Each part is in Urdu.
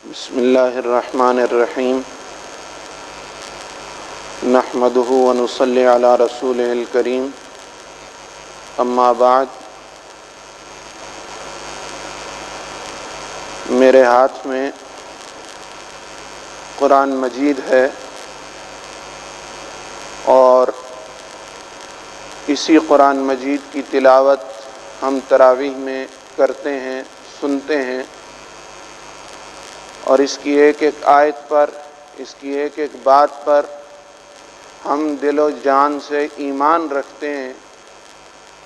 بسم اللہ الرحمن الرحیم نحمدہ ونصلی علی رسولہ الکریم اما بعد۔ میرے ہاتھ میں قرآن مجید ہے اور اسی قرآن مجید کی تلاوت ہم تراویح میں کرتے ہیں، سنتے ہیں، اور اس کی ایک ایک آیت پر، اس کی ایک ایک بات پر ہم دل و جان سے ایمان رکھتے ہیں،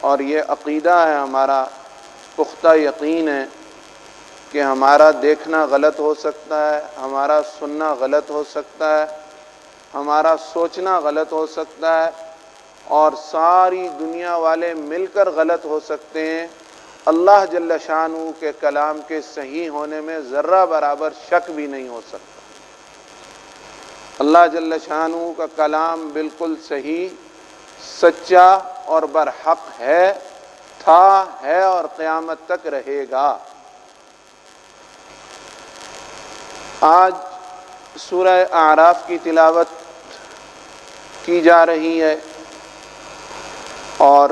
اور یہ عقیدہ ہے، ہمارا پختہ یقین ہے کہ ہمارا دیکھنا غلط ہو سکتا ہے، ہمارا سننا غلط ہو سکتا ہے، ہمارا سوچنا غلط ہو سکتا ہے، اور ساری دنیا والے مل کر غلط ہو سکتے ہیں۔ اللہ جل شانہ کے کلام کے صحیح ہونے میں ذرہ برابر شک بھی نہیں ہو سکتا۔ اللہ جل شانہ کا کلام بالکل صحیح، سچا اور برحق ہے، تھا، ہے اور قیامت تک رہے گا۔ آج سورہ اعراف کی تلاوت کی جا رہی ہے اور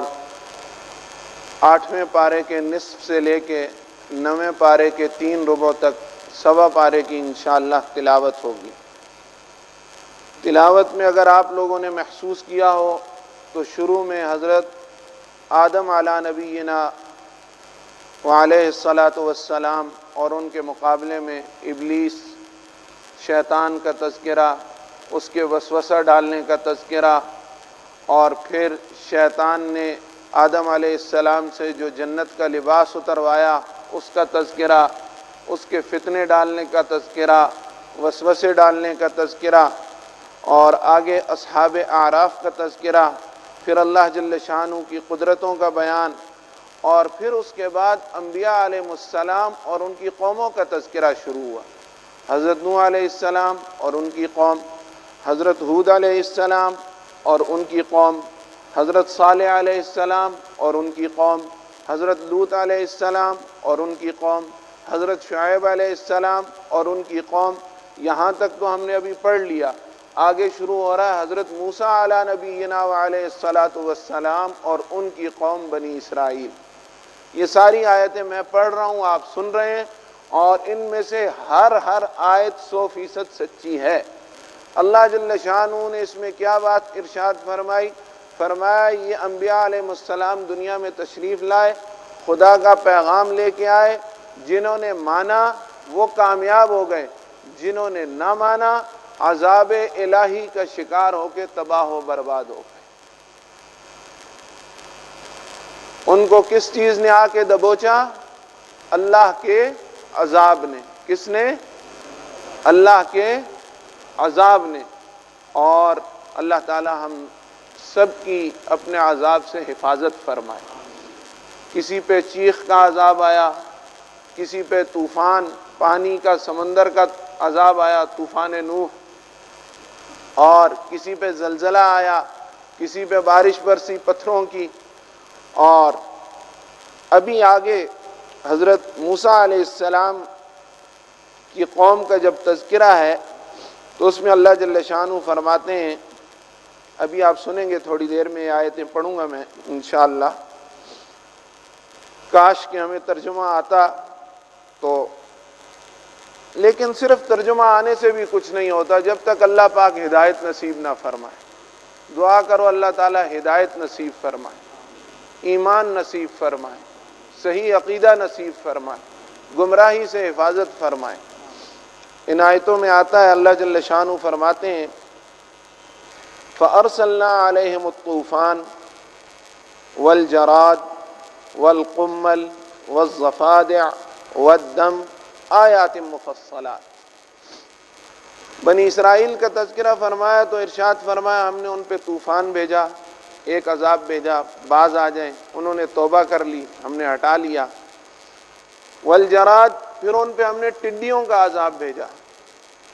8ویں پارے کے نصف سے لے کے 9ویں پارے کے 3 ربع تک سوا پارے کی انشاءاللہ تلاوت ہوگی۔ تلاوت میں اگر آپ لوگوں نے محسوس کیا ہو تو شروع میں حضرت آدم علی نبینا وعلیہ الصلاۃ والسلام اور ان کے مقابلے میں ابلیس، شیطان کا تذکرہ، اس کے وسوسہ ڈالنے کا تذکرہ، اور پھر شیطان نے آدم علیہ السلام سے جو جنت کا لباس اتروایا اس کا تذکرہ، اس کے فتنے ڈالنے کا تذکرہ، وسوسے ڈالنے کا تذکرہ، اور آگے اصحاب اعراف کا تذکرہ، پھر اللہ جل شانہ کی قدرتوں کا بیان، اور پھر اس کے بعد انبیاء علیہ السلام اور ان کی قوموں کا تذکرہ شروع ہوا۔ حضرت نوح علیہ السلام اور ان کی قوم، حضرت ہود علیہ السلام اور ان کی قوم، حضرت صالح علیہ السلام اور ان کی قوم، حضرت لوط علیہ السلام اور ان کی قوم، حضرت شعیب علیہ السلام اور ان کی قوم۔ یہاں تک تو ہم نے ابھی پڑھ لیا، آگے شروع ہو رہا ہے حضرت موسیٰ علی نبینا وعلیہ الصلاۃ والسلام اور ان کی قوم بنی اسرائیل۔ یہ ساری آیتیں میں پڑھ رہا ہوں، آپ سن رہے ہیں، اور ان میں سے ہر آیت 100% سچی ہے۔ اللہ جل شانہ نے اس میں کیا بات ارشاد فرمائی؟ فرمایا یہ انبیاء علیہ السلام دنیا میں تشریف لائے، خدا کا پیغام لے کے آئے، جنہوں نے مانا وہ کامیاب ہو گئے، جنہوں نے نہ مانا عذاب الہی کا شکار ہو کے تباہ و برباد ہو گئے۔ ان کو کس چیز نے آ کے دبوچا؟ اللہ کے عذاب نے۔ کس نے؟ اللہ کے عذاب نے۔ اور اللہ تعالی ہم سب کی اپنے عذاب سے حفاظت فرمائے۔ کسی پہ چیخ کا عذاب آیا، کسی پہ طوفان، پانی کا، سمندر کا عذاب آیا، طوفان نوح، اور کسی پہ زلزلہ آیا، کسی پہ بارش برسی پتھروں کی، اور ابھی آگے حضرت موسیٰ علیہ السلام کی قوم کا جب تذکرہ ہے تو اس میں اللہ جل شانہ فرماتے ہیں، ابھی آپ سنیں گے تھوڑی دیر میں، یہ آیتیں پڑھوں گا میں انشاءاللہ۔ کاش کہ ہمیں ترجمہ آتا تو، لیکن صرف ترجمہ آنے سے بھی کچھ نہیں ہوتا جب تک اللہ پاک ہدایت نصیب نہ فرمائے۔ دعا کرو اللہ تعالی ہدایت نصیب فرمائے، ایمان نصیب فرمائے، صحیح عقیدہ نصیب فرمائے، گمراہی سے حفاظت فرمائے۔ ان آیتوں میں آتا ہے، اللہ جل شانہ فرماتے ہیں فَأَرْسَلْنَا عَلَيْهِمُ الطُّوفَانَ وَالْجَرَادَ وَالْقُمَّلَ وَالضَّفَادِعَ وَالدَّمَ آیات مفصلات۔ بنی اسرائیل کا تذکرہ فرمایا تو ارشاد فرمایا ہم نے ان پہ طوفان بھیجا، ایک عذاب بھیجا، باز آ جائیں، انہوں نے توبہ کر لی، ہم نے ہٹا لیا۔ والجراد، پھر ان پہ ہم نے ٹڈیوں کا عذاب بھیجا،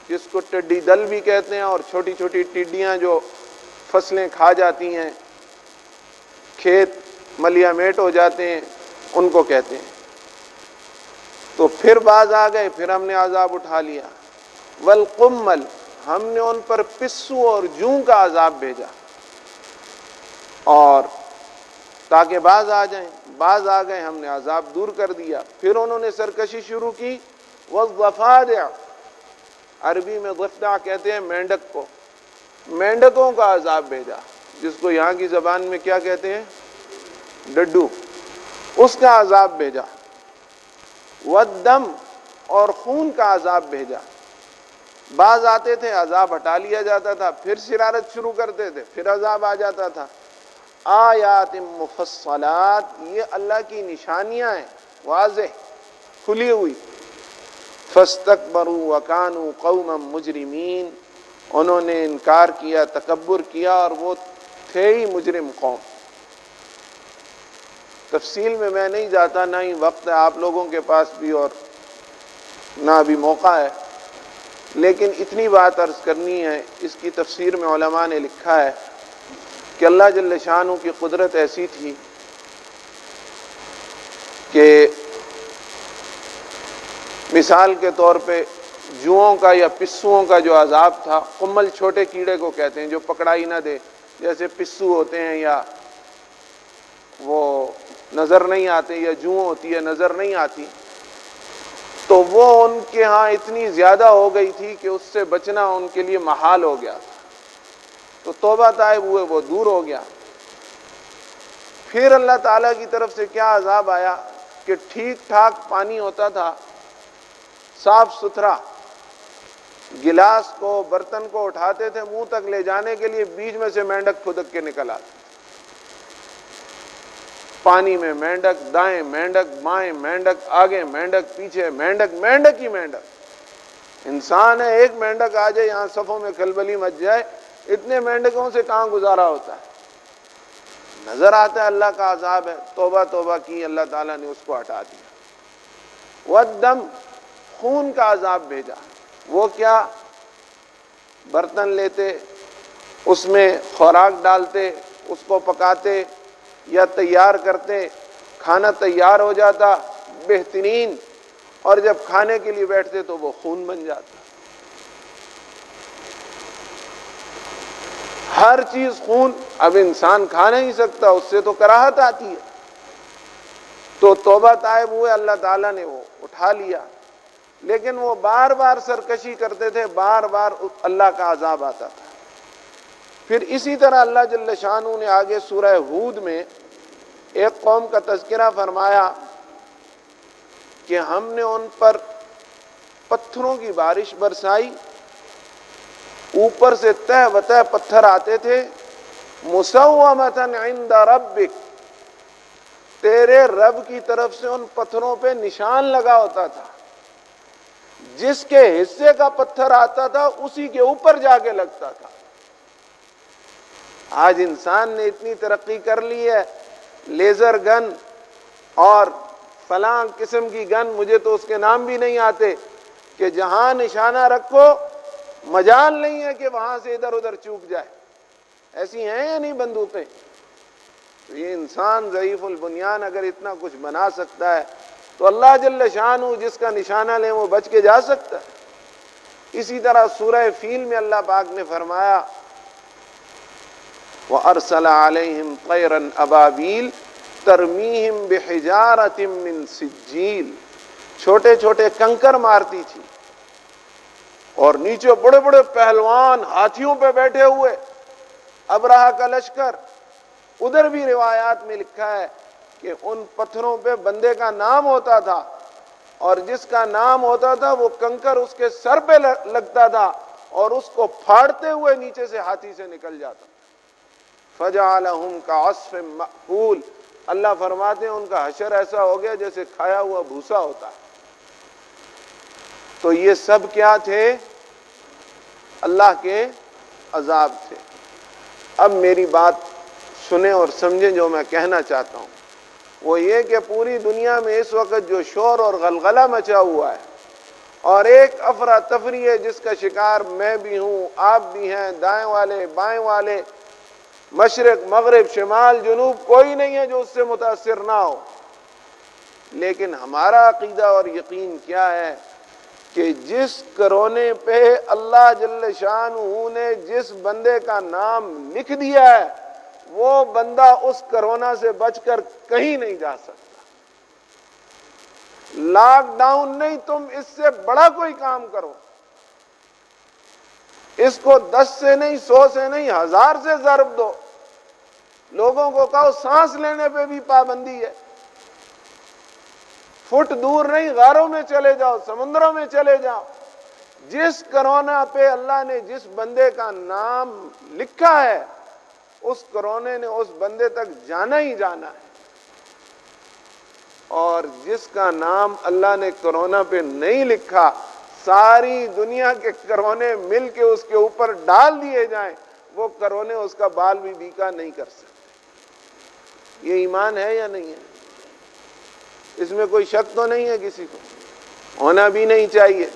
جس کو ٹڈی دل بھی کہتے ہیں، اور چھوٹی چھوٹی ٹڈیاں جو فصلیں کھا جاتی ہیں، کھیت ملیا میٹ ہو جاتے ہیں، ان کو کہتے ہیں۔ تو پھر باز آ گئے، پھر ہم نے عذاب اٹھا لیا۔ والقمل، ہم نے ان پر پسو اور جوں کا عذاب بھیجا، اور تاکہ باز آ جائیں، باز آ گئے، ہم نے عذاب دور کر دیا۔ پھر انہوں نے سرکشی شروع کی۔ والضفادع، عربی میں ضفدع کہتے ہیں مینڈک کو، مینڈکوں کا عذاب بھیجا، جس کو یہاں کی زبان میں کیا کہتے ہیں؟ ڈڈو، اس کا عذاب بھیجا۔ والدم، اور خون کا عذاب بھیجا۔ بعض آتے تھے، عذاب ہٹا لیا جاتا تھا، پھر شرارت شروع کرتے تھے، پھر عذاب آ جاتا تھا۔ آیات مفصلات، یہ اللہ کی نشانیاں ہیں، واضح کھلی ہوئی۔ فاستکبروا وکانوا قوما مجرمین، انہوں نے انکار کیا، تکبر کیا، اور وہ تھے ہی مجرم قوم۔ تفصیل میں نہیں جاتا، نہ ہی وقت ہے آپ لوگوں کے پاس بھی، اور نہ ابھی موقع ہے، لیکن اتنی بات عرض کرنی ہے۔ اس کی تفسیر میں علماء نے لکھا ہے کہ اللہ جل شانہ کی قدرت ایسی تھی کہ مثال کے طور پہ جوؤں کا یا پسوؤں کا جو عذاب تھا، قمل چھوٹے کیڑے کو کہتے ہیں جو پکڑائی نہ دے، جیسے پسو ہوتے ہیں یا وہ نظر نہیں آتے، یا جوں ہوتی ہے نظر نہیں آتی، تو وہ ان کے ہاں اتنی زیادہ ہو گئی تھی کہ اس سے بچنا ان کے لیے محال ہو گیا تھا۔ تو توبہ طائب ہوئے، وہ دور ہو گیا۔ پھر اللہ تعالیٰ کی طرف سے کیا عذاب آیا کہ ٹھیک ٹھاک پانی ہوتا تھا، صاف ستھرا، گلاس کو، برتن کو اٹھاتے تھے منہ تک لے جانے کے لیے، بیچ میں سے مینڈک پھدک کے نکل آتے، پانی میں مینڈک، دائیں مینڈک، بائیں مینڈک، آگے مینڈک، پیچھے مینڈک، مینڈک ہی مینڈک۔ انسان ہے، ایک مینڈک آ جائے یہاں صفوں میں کھلبلی مچ جائے، اتنے مینڈکوں سے کہاں گزارا ہوتا ہے؟ نظر آتا ہے اللہ کا عذاب ہے، توبہ توبہ کی، اللہ تعالیٰ نے اس کو ہٹا دیا۔ والدم، خون کا عذاب بھیجا۔ وہ کیا؟ برتن لیتے، اس میں خوراک ڈالتے، اس کو پکاتے یا تیار کرتے، کھانا تیار ہو جاتا بہترین، اور جب کھانے کے لیے بیٹھتے تو وہ خون بن جاتا۔ ہر چیز خون، اب انسان کھا نہیں سکتا، اس سے تو کراہت آتی ہے۔ تو توبہ طائب ہوئے، اللہ تعالیٰ نے وہ اٹھا لیا، لیکن وہ بار بار سرکشی کرتے تھے، بار بار اللہ کا عذاب آتا تھا۔ پھر اسی طرح اللہ جل شانہ نے آگے سورہ ہود میں ایک قوم کا تذکرہ فرمایا کہ ہم نے ان پر پتھروں کی بارش برسائی، اوپر سے تہ و تہ پتھر آتے تھے، مسومۃ عند ربک، تیرے رب کی طرف سے ان پتھروں پہ نشان لگا ہوتا تھا، جس کے حصے کا پتھر آتا تھا اسی کے اوپر جا کے لگتا تھا۔ آج انسان نے اتنی ترقی کر لی ہے، لیزر گن اور فلاں قسم کی گن، مجھے تو اس کے نام بھی نہیں آتے، کہ جہاں نشانہ رکھو مجال نہیں ہے کہ وہاں سے ادھر ادھر چوک جائے۔ ایسی ہیں یا نہیں بندوقیں؟ تو یہ انسان ضعیف البنیان اگر اتنا کچھ بنا سکتا ہے تو اللہ جل شانہ جس کا نشانہ لیں وہ بچ کے جا سکتا ہے۔ اسی طرح سورہ فیل میں اللہ پاک نے فرمایا وَأَرْسَلَ عَلَيْهِمْ طَيْرًا أَبَابِيلَ تَرْمِيهِمْ بِحِجَارَةٍ مِّن سِجِّيلٍ، چھوٹے چھوٹے کنکر مارتی تھی، اور نیچے بڑے بڑے پہلوان ہاتھیوں پہ بیٹھے ہوئے، ابرہہ کا لشکر۔ ادھر بھی روایات میں لکھا ہے کہ ان پتھروں پہ بندے کا نام ہوتا تھا، اور جس کا نام ہوتا تھا وہ کنکر اس کے سر پہ لگتا تھا، اور اس کو پھاڑتے ہوئے نیچے سے ہاتھی سے نکل جاتا۔ فَجَعَلَهُمْ كَعَصْفٍ مَأْكُولٍ، اللہ فرماتے ہیں ان کا حشر ایسا ہو گیا جیسے کھایا ہوا بھوسا ہوتا ہے۔ تو یہ سب کیا تھے؟ اللہ کے عذاب تھے۔ اب میری بات سنیں اور سمجھیں، جو میں کہنا چاہتا ہوں وہ یہ کہ پوری دنیا میں اس وقت جو شور اور غلغلہ مچا ہوا ہے، اور ایک افراتفری ہے جس کا شکار میں بھی ہوں، آپ بھی ہیں، دائیں والے بائیں والے، مشرق مغرب شمال جنوب، کوئی نہیں ہے جو اس سے متاثر نہ ہو۔ لیکن ہمارا عقیدہ اور یقین کیا ہے کہ جس کرونے پہ اللہ جل شانہ نے جس بندے کا نام لکھ دیا ہے وہ بندہ اس کرونا سے بچ کر کہیں نہیں جا سکتا۔ لاک ڈاؤن نہیں، تم اس سے بڑا کوئی کام کرو، اس کو 10 سے نہیں، 100 سے نہیں، 1000 سے ضرب دو۔ لوگوں کو کہو سانس لینے پہ بھی پابندی ہے، فٹ دور نہیں، غاروں میں چلے جاؤ، سمندروں میں چلے جاؤ۔ جس کرونا پہ اللہ نے جس بندے کا نام لکھا ہے اس کرونے نے اس بندے تک جانا ہی جانا ہے، اور جس کا نام اللہ نے کرونا پہ نہیں لکھا ساری دنیا کے کرونے مل کے اس کے اوپر ڈال دیے جائیں وہ کرونے اس کا بال بھی بیکا نہیں کر سکتے۔ یہ ایمان ہے یا نہیں ہے؟ اس میں کوئی شک تو نہیں ہے کسی کو؟ ہونا بھی نہیں چاہیے۔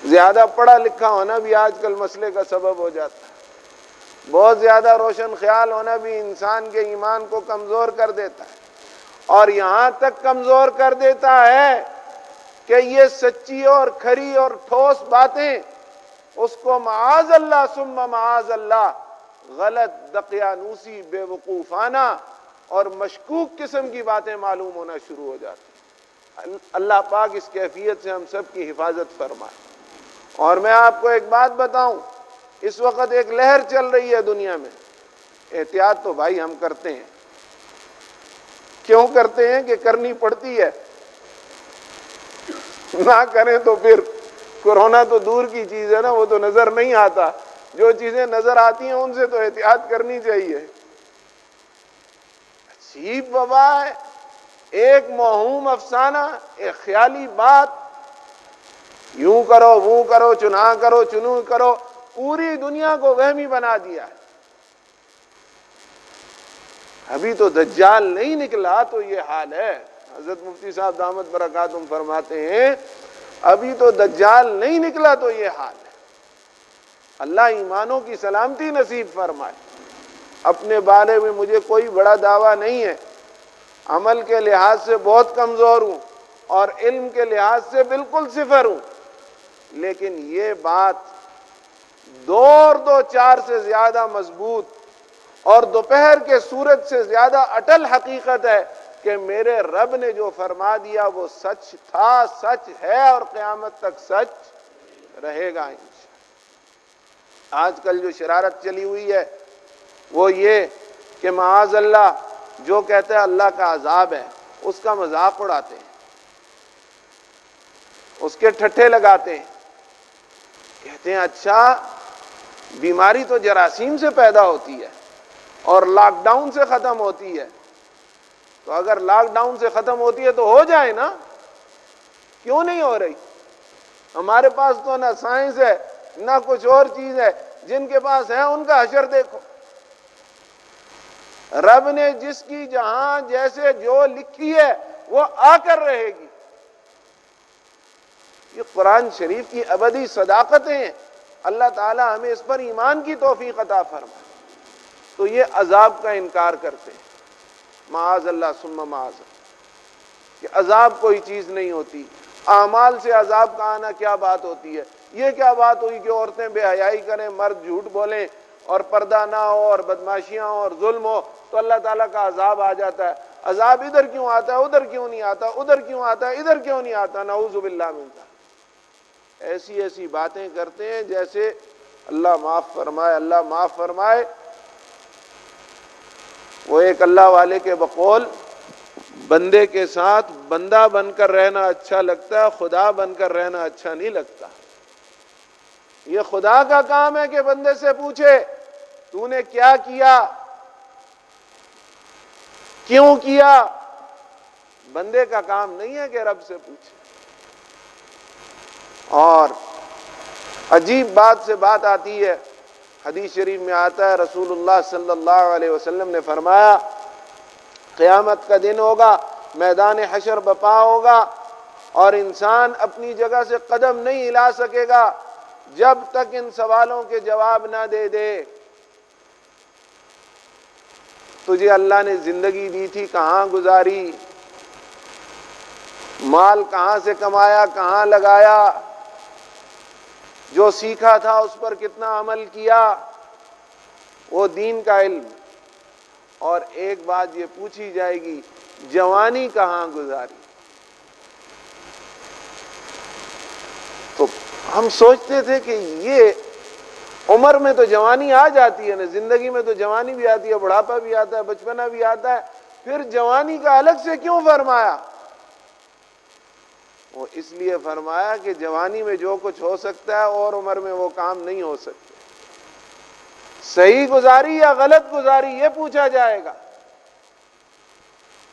زیادہ پڑھا لکھا ہونا بھی آج کل مسئلے کا سبب ہو جاتا ہے، بہت زیادہ روشن خیال ہونا بھی انسان کے ایمان کو کمزور کر دیتا ہے، اور یہاں تک کمزور کر دیتا ہے کہ یہ سچی اور کھری اور ٹھوس باتیں اس کو معاذ اللہ ثم معاذ اللہ غلط، دقیانوسی، بے وقوفانہ اور مشکوک قسم کی باتیں معلوم ہونا شروع ہو جاتی ہیں۔ اللہ پاک اس کیفیت سے ہم سب کی حفاظت فرمائے۔ اور میں آپ کو ایک بات بتاؤں، اس وقت ایک لہر چل رہی ہے دنیا میں، احتیاط تو بھائی ہم کرتے ہیں۔ کیوں کرتے ہیں؟ کہ کرنی پڑتی ہے، نہ کریں تو پھر کورونا تو دور کی چیز ہے نا، وہ تو نظر نہیں آتا۔ جو چیزیں نظر آتی ہیں ان سے تو احتیاط کرنی چاہیے۔ عجیب وبا ہے، ایک موہوم افسانہ، ایک خیالی بات، یوں کرو وہ کرو، چناں کرو چنوں کرو، پوری دنیا کو وہمی بنا دیا ہے۔ ابھی تو دجال نہیں نکلا تو یہ حال ہے۔ حضرت مفتی صاحب دامت برکاتہم فرماتے ہیں ابھی تو دجال نہیں نکلا تو یہ حال ہے۔ اللہ ایمانوں کی سلامتی نصیب فرمائے۔ اپنے بارے میں مجھے کوئی بڑا دعویٰ نہیں ہے، عمل کے لحاظ سے بہت کمزور ہوں اور علم کے لحاظ سے بالکل صفر ہوں، لیکن یہ بات 2 سے زیادہ مضبوط اور دوپہر کے سورج سے زیادہ اٹل حقیقت ہے کہ میرے رب نے جو فرما دیا وہ سچ تھا، سچ ہے اور قیامت تک سچ رہے گا انشاءاللہ۔ آج کل جو شرارت چلی ہوئی ہے وہ یہ کہ معاذ اللہ جو کہتا ہے اللہ کا عذاب ہے اس کا مذاق اڑاتے ہیں، اس کے ٹھٹھے لگاتے ہیں، کہتے ہیں اچھا بیماری تو جراثیم سے پیدا ہوتی ہے اور لاک ڈاؤن سے ختم ہوتی ہے، تو اگر لاک ڈاؤن سے ختم ہوتی ہے تو ہو جائے نا، کیوں نہیں ہو رہی؟ ہمارے پاس تو نہ سائنس ہے نہ کچھ اور چیز ہے، جن کے پاس ہے ان کا حشر دیکھو۔ رب نے جس کی جہاں جیسے جو لکھی ہے وہ آ کر رہے گی۔ یہ قرآن شریف کی ابدی صداقتیں ہیں، اللہ تعالی ہمیں اس پر ایمان کی توفیق عطا فرمائے۔ تو یہ عذاب کا انکار کرتے ہیں، معاذ اللہ ثم معاذ اللہ، کہ عذاب کوئی چیز نہیں ہوتی، اعمال سے عذاب کا آنا کیا بات ہوتی ہے؟ یہ کیا بات ہوئی کہ عورتیں بے حیائی کریں، مرد جھوٹ بولیں اور پردہ نہ ہو اور بدماشیاں اور ظلم ہو تو اللہ تعالیٰ کا عذاب آ جاتا ہے؟ عذاب ادھر کیوں آتا ہے ادھر کیوں نہیں آتا، ادھر کیوں آتا ہے ادھر کیوں نہیں آتا؟ نعوذ باللہ من ذالک۔ ایسی ایسی باتیں کرتے ہیں جیسے اللہ معاف فرمائے، اللہ معاف فرمائے۔ وہ ایک اللہ والے کے بقول بندے کے ساتھ بندہ بن کر رہنا اچھا لگتا ہے، خدا بن کر رہنا اچھا نہیں لگتا۔ یہ خدا کا کام ہے کہ بندے سے پوچھے تو نے کیا کیا، کیوں کیا؟ بندے کا کام نہیں ہے کہ رب سے پوچھے۔ اور عجیب بات سے بات آتی ہے، حدیث شریف میں آتا ہے رسول اللہ صلی اللہ علیہ وسلم نے فرمایا قیامت کا دن ہوگا، میدان حشر بپا ہوگا اور انسان اپنی جگہ سے قدم نہیں ہلا سکے گا جب تک ان سوالوں کے جواب نہ دے دے۔ تجھے اللہ نے زندگی دی تھی کہاں گزاری؟ مال کہاں سے کمایا، کہاں لگایا، جو سیکھا تھا اس پر کتنا عمل کیا، وہ دین کا علم۔ اور ایک بات یہ پوچھی جائے گی، جوانی کہاں گزاری؟ تو ہم سوچتے تھے کہ یہ عمر میں تو جوانی آ جاتی ہے نا، زندگی میں تو جوانی بھی آتی ہے، بڑھاپا بھی آتا ہے، بچپنا بھی آتا ہے، پھر جوانی کا الگ سے کیوں فرمایا؟ وہ اس لیے فرمایا کہ جوانی میں جو کچھ ہو سکتا ہے اور عمر میں وہ کام نہیں ہو سکتے۔ صحیح گزاری یا غلط گزاری یہ پوچھا جائے گا۔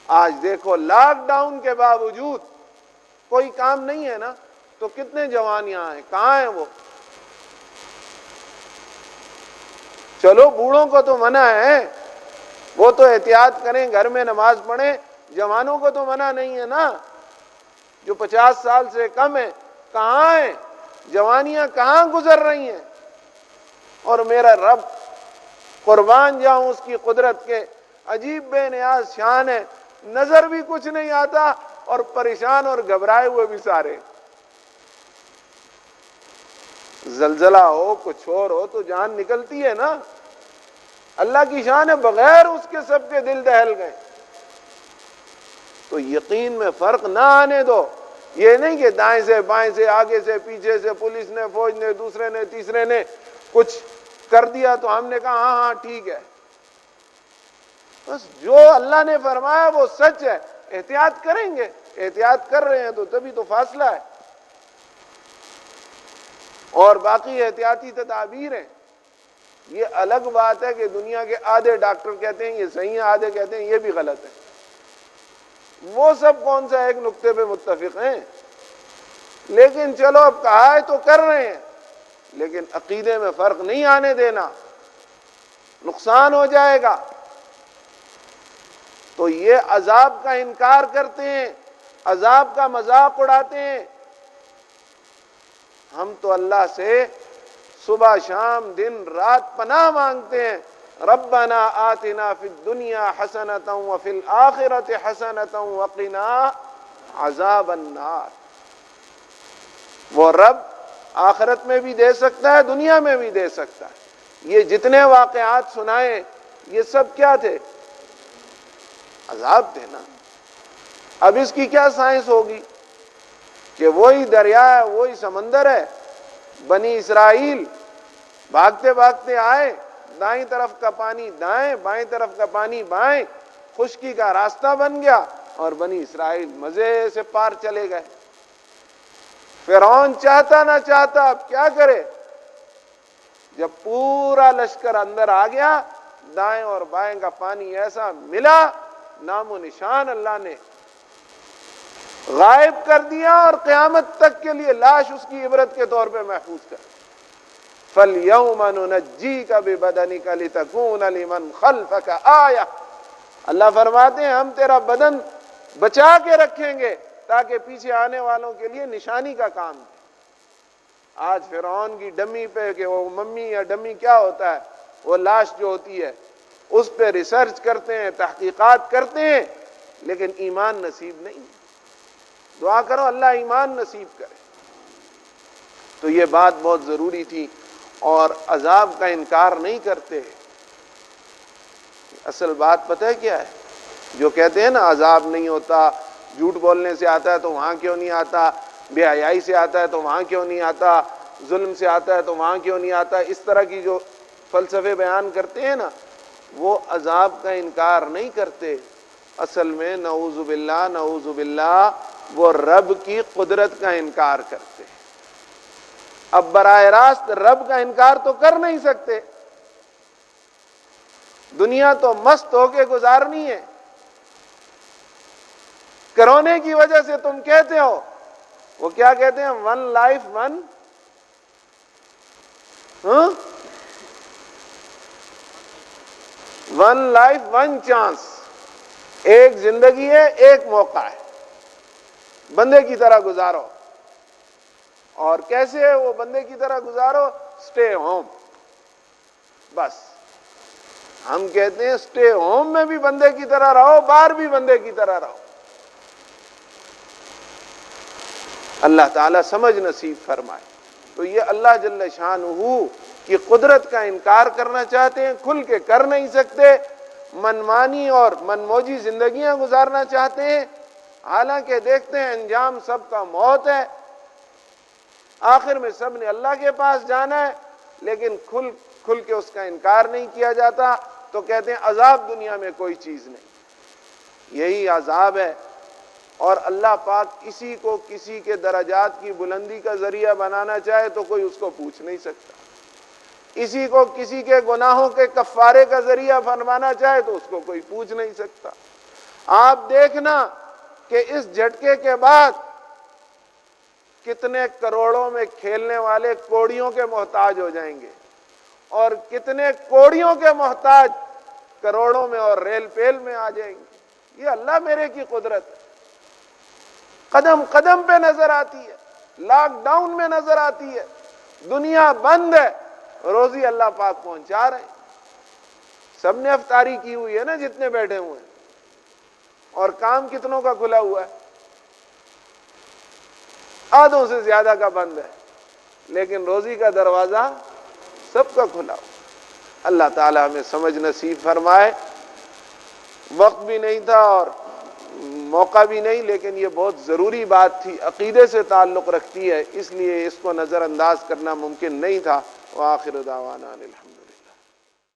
آج دیکھو لاک ڈاؤن کے باوجود کوئی کام نہیں ہے نا، تو کتنے جوان یہاں ہیں، کہاں ہیں وہ؟ چلو بوڑھوں کو تو منع ہے، وہ تو احتیاط کریں، گھر میں نماز پڑھیں، جوانوں کو تو منع نہیں ہے نا، جو 50 سال سے کم ہیں کہاں ہیں؟ جوانیاں کہاں گزر رہی ہیں؟ اور میرا رب قربان جاؤں اس کی قدرت کے، عجیب بے نیاز شان ہے، نظر بھی کچھ نہیں آتا اور پریشان اور گھبرائے ہوئے بھی سارے۔ زلزلہ ہو، کچھ اور ہو تو جان نکلتی ہے نا، اللہ کی شان ہے، بغیر اس کے سب کے دل دہل گئے۔ تو یقین میں فرق نہ آنے دو، یہ نہیں کہ دائیں سے بائیں سے آگے سے پیچھے سے پولیس نے، فوج نے، دوسرے نے، تیسرے نے کچھ کر دیا تو ہم نے کہا ہاں ہاں ٹھیک ہے۔ بس جو اللہ نے فرمایا وہ سچ ہے، احتیاط کریں گے، احتیاط کر رہے ہیں تو تبھی تو فاصلہ ہے، اور باقی احتیاطی تدابیر ہیں۔ یہ الگ بات ہے کہ دنیا کے آدھے ڈاکٹر کہتے ہیں یہ صحیح ہے، آدھے کہتے ہیں یہ بھی غلط ہے، وہ سب کون سا ایک نقطے پہ متفق ہیں؟ لیکن چلو اب کہا ہے تو کر رہے ہیں، لیکن عقیدے میں فرق نہیں آنے دینا، نقصان ہو جائے گا۔ تو یہ عذاب کا انکار کرتے ہیں، عذاب کا مذاق اڑاتے ہیں۔ ہم تو اللہ سے صبح شام دن رات پناہ مانگتے ہیں، ربنا آتنا فی الدنیا حسنۃ وفی الآخرۃ حسنۃ وقنا عذاب النار۔ وہ رب آخرت میں بھی دے سکتا ہے، دنیا میں بھی دے سکتا ہے۔ یہ جتنے واقعات سنائے یہ سب کیا تھے؟ عذاب تھے نا۔ اب اس کی کیا سائنس ہوگی کہ وہی دریا ہے، وہی سمندر ہے، بنی اسرائیل بھاگتے بھاگتے آئے، دائیں طرف کا پانی دائیں، بائیں طرف کا پانی بائیں، خشکی کا راستہ بن گیا اور بنی اسرائیل مزے سے پار چلے گئے۔ فرعون چاہتا نہ چاہتا اب کیا کرے؟ جب پورا لشکر اندر آ گیا، دائیں اور بائیں کا پانی ایسا ملا، نام و نشان اللہ نے غائب کر دیا، اور قیامت تک کے لیے لاش اس کی عبرت کے طور پہ محفوظ کر۔ فَالْيَوْمَ نُنَجِّيكَ بِبَدَنِكَ لِتَكُونَ لِمَنْ خَلْفَكَ آیَةً۔ اللہ فرماتے ہیں ہم تیرا بدن بچا کے رکھیں گے تاکہ پیچھے آنے والوں کے لیے نشانی کا کام دے۔ آج فرعون کی ڈمی پہ، کہ وہ ممی یا ڈمی کیا ہوتا ہے، وہ لاش جو ہوتی ہے اس پہ ریسرچ کرتے ہیں، تحقیقات کرتے ہیں، لیکن ایمان نصیب نہیں۔ دعا کرو اللہ ایمان نصیب کرے۔ تو یہ بات بہت ضروری تھی، اور عذاب کا انکار نہیں کرتے۔ اصل بات پتہ ہے کیا ہے؟ جو کہتے ہیں نا عذاب نہیں ہوتا، جھوٹ بولنے سے آتا ہے تو وہاں کیوں نہیں آتا، بے حیائی سے آتا ہے تو وہاں کیوں نہیں آتا، ظلم سے آتا ہے تو وہاں کیوں نہیں آتا، اس طرح کی جو فلسفے بیان کرتے ہیں نا، وہ عذاب کا انکار نہیں کرتے۔ اصل میں نعوذ باللہ وہ رب کی قدرت کا انکار کرتے ہیں۔ اب براہ راست رب کا انکار تو کر نہیں سکتے، دنیا تو مست ہو کے گزارنی ہے۔ کرونے کی وجہ سے تم کہتے ہو، وہ کیا کہتے ہیں، ون لائف ون چانس، ایک زندگی ہے، ایک موقع ہے، بندے کی طرح گزارو۔ اور کیسے ہے وہ بندے کی طرح گزارو؟ سٹے ہوم۔ بس ہم کہتے ہیں سٹے ہوم میں بھی بندے کی طرح رہو، باہر بھی بندے کی طرح رہو۔ اللہ تعالیٰ سمجھ نصیب فرمائے۔ تو یہ اللہ جل شانہ کی قدرت کا انکار کرنا چاہتے ہیں، کھل کے کر نہیں سکتے، منمانی اور منموجی زندگیاں گزارنا چاہتے ہیں، حالانکہ دیکھتے ہیں انجام سب کا موت ہے، آخر میں سب نے اللہ کے پاس جانا ہے، لیکن کھل کے اس کا انکار نہیں کیا جاتا، تو کہتے ہیں عذاب دنیا میں کوئی چیز نہیں۔ یہی عذاب ہے، اور اللہ پاک کسی کو کسی کے درجات کی بلندی کا ذریعہ بنانا چاہے تو کوئی اس کو پوچھ نہیں سکتا، کسی کو کسی کے گناہوں کے کفارے کا ذریعہ فرمانا چاہے تو اس کو کوئی پوچھ نہیں سکتا۔ آپ دیکھنا کہ اس جھٹکے کے بعد کتنے کروڑوں میں کھیلنے والے کوڑیوں کے محتاج ہو جائیں گے، اور کتنے کوڑیوں کے محتاج کروڑوں میں اور ریل پیل میں آ جائیں گے۔ یہ اللہ میرے کی قدرت ہے، قدم قدم پہ نظر آتی ہے، لاک ڈاؤن میں نظر آتی ہے، دنیا بند ہے، روزی اللہ پاک پہنچا رہے ہیں۔ سب نے افطاری کی ہوئی ہے نا جتنے بیٹھے ہوئے ہیں، اور کام کتنوں کا کھلا ہوا ہے؟ آدھوں سے زیادہ کا بند ہے، لیکن روزی کا دروازہ سب کا کھلا ہوا۔ اللہ تعالیٰ ہمیں سمجھ نصیب فرمائے۔ وقت بھی نہیں تھا اور موقع بھی نہیں، لیکن یہ بہت ضروری بات تھی، عقیدے سے تعلق رکھتی ہے، اس لیے اس کو نظر انداز کرنا ممکن نہیں تھا۔ وآخر دعوانا الحمد